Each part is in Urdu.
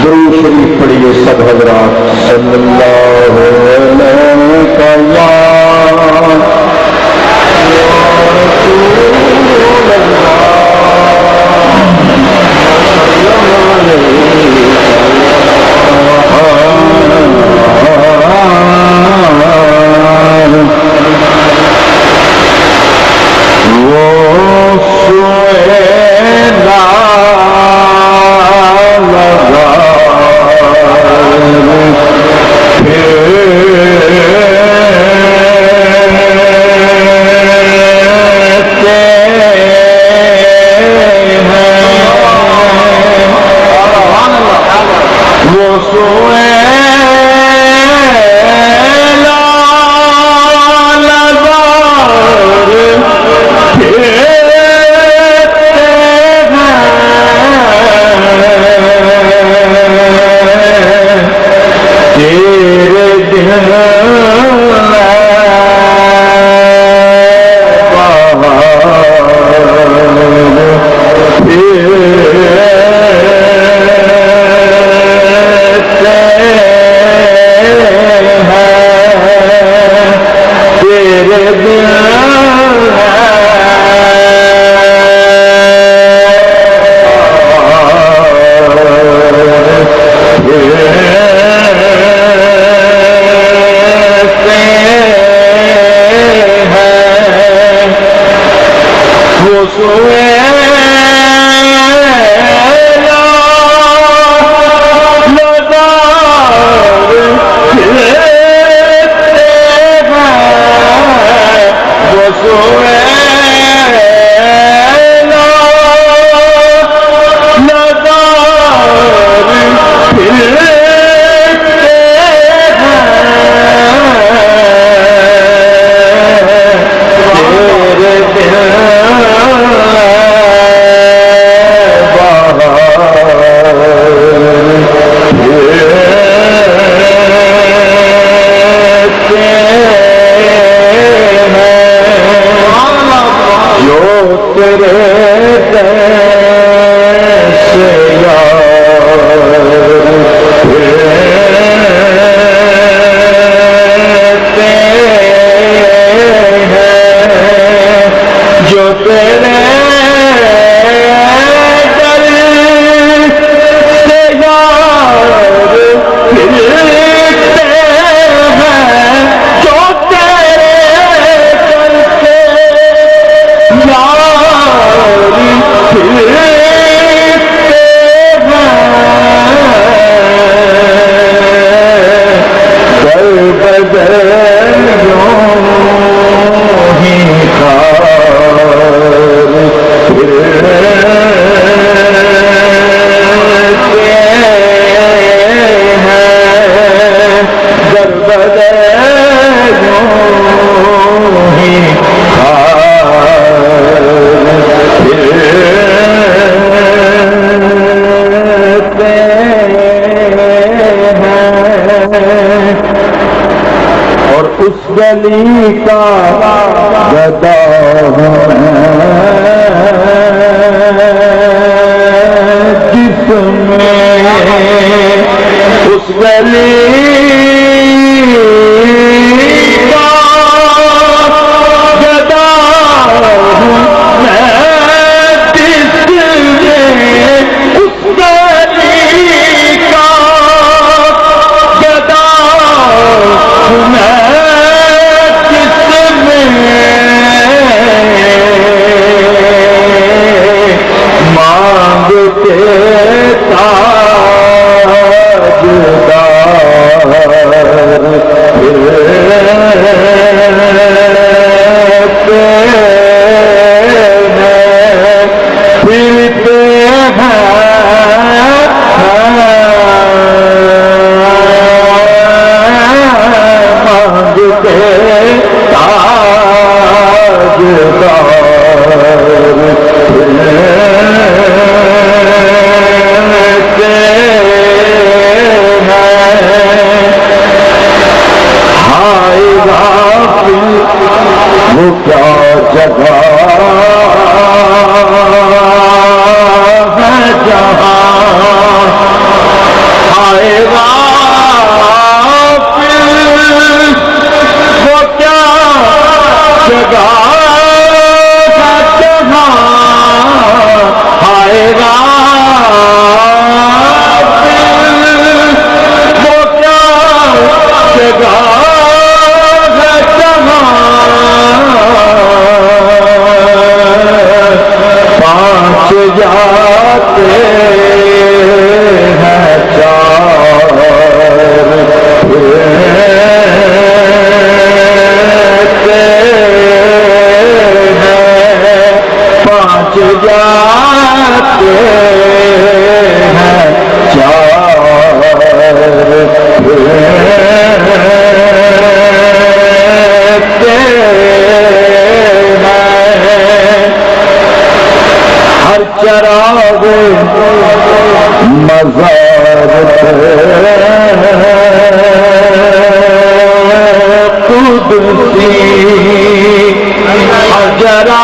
درود شریف پڑھیے سب حضرات صلی اللہ علیہ گلی کا گدا جس میں اس گلی کا گدا میں جس میں اس گلی کا گدا میں ہر چراغ مزار قدسی حجرا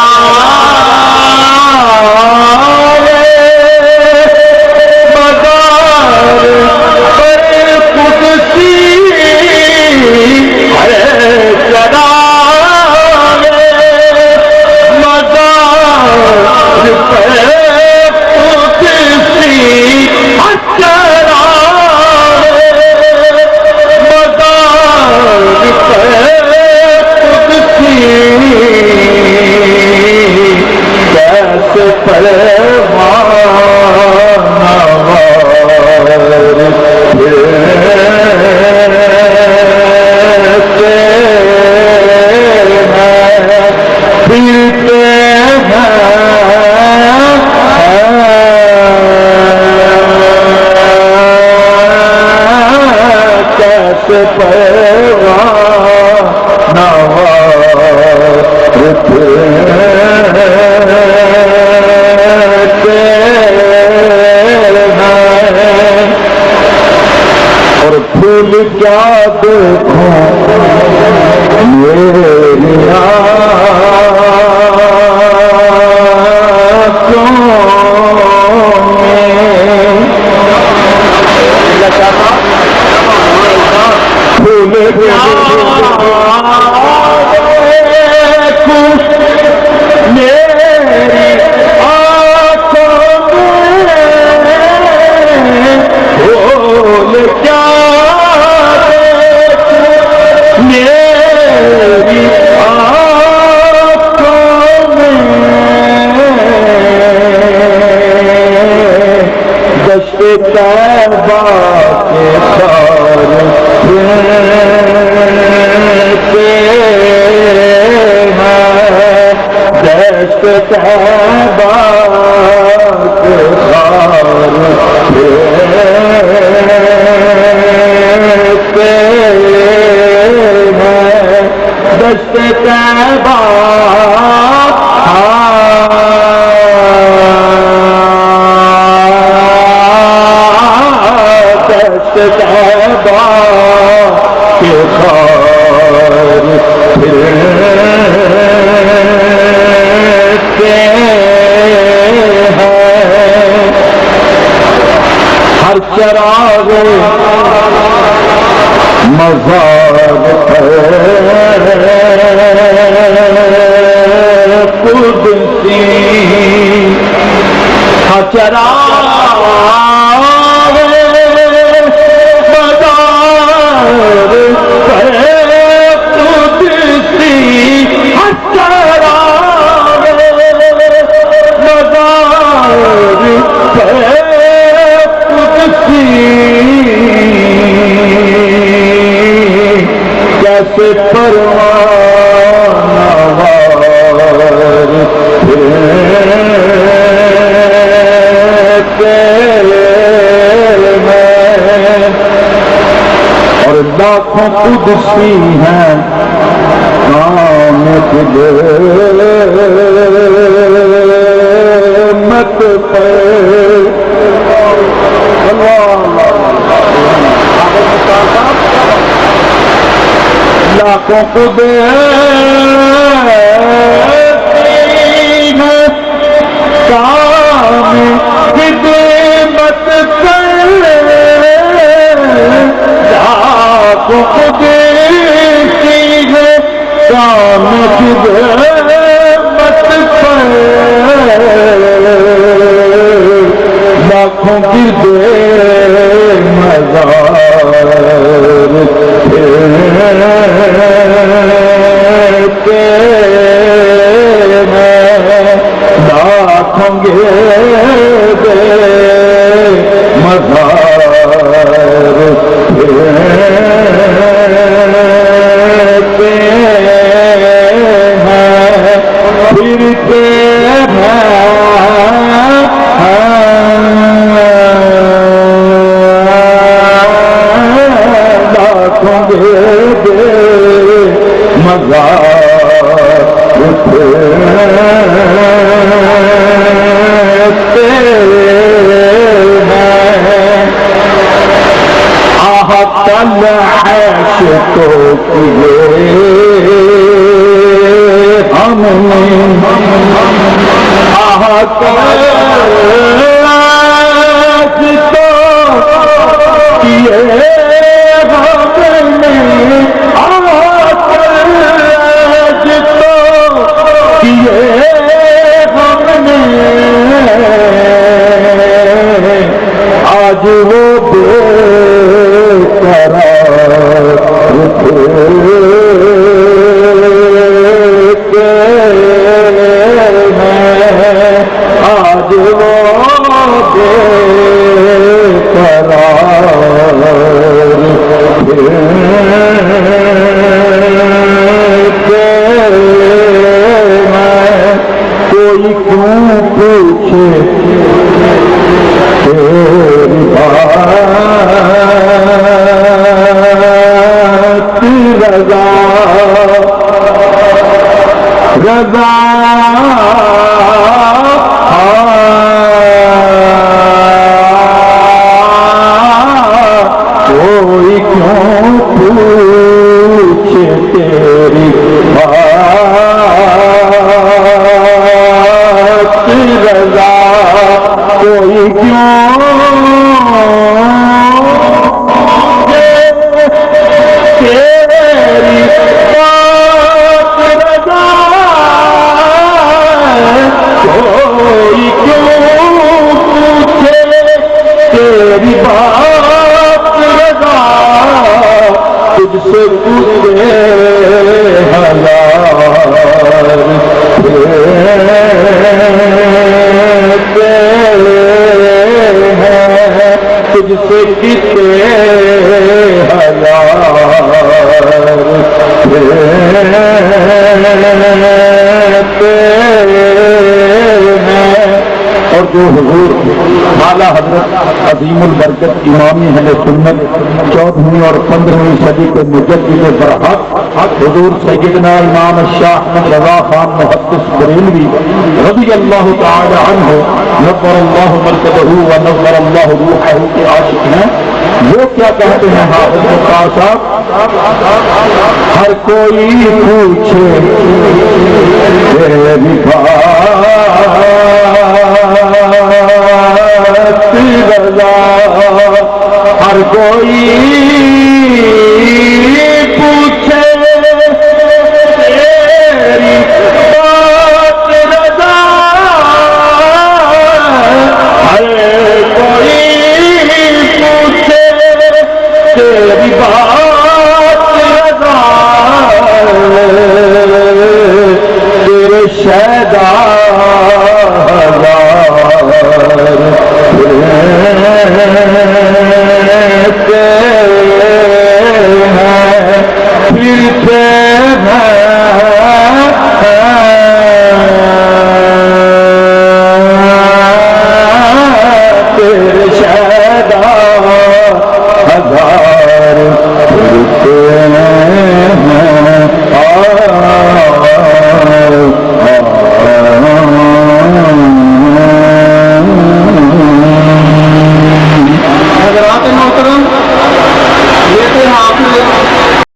کیا دیکھوں میری آنکھوں میں پھول کیا دیکھوں میری آنکھوں میں پھول کیا میری آنکھوں میں دشت طیبہ کے تار پھرتے ہیں دشت طیبہ کے تار پھرتے دشت طیبہ دشت طیبہ کے خار پھرتے ہیں ہر چراغ مزار قدسی چراغ مزار قدسی چراغ مزار قدسی کیسے پروانہ وار پھرتے ہیں اور لاکھوں قدسی ہیں کام قدمت پہ لاکھوں قدسی ہیں کام خدمت کر لاکھوں قدسی ہیں کام خدمت کر لاکھوں کی دے مزار پھرتے عاشقوں کی ہم نے آج وہ بے قرار آج وہ بے کوئی کیوں پوچھے تیری بات رضا رضا کوئی کیوں پوچھے تیری بات رضا کوئی کیوں تیری بات رضا کوئی کیوں پوچھے تیری بات رضا تجھ سے پوچھے تجھ سے کتنے اور جو حضور اعلیٰ حضرت عظیم البرکت امام اہل سنت 14ویں اور 15ویں صدی کے مجدد برحق حضور سیدنا امام شاہ احمد رضا خان محدث بریلوی رضی اللہ تعالی عنہ نور اللہ مرکزہ و نور اللہ روحہ کے عاشق ہیں. وہ کیا کہتے ہیں حافظ مختار صاحب؟ ہر کوئی پوچھے تیری بات رضا ہر کوئی پوچھے تیری بات رضا ہر کوئی پوچھے تیری بات رضا تیرے شیدا ہزار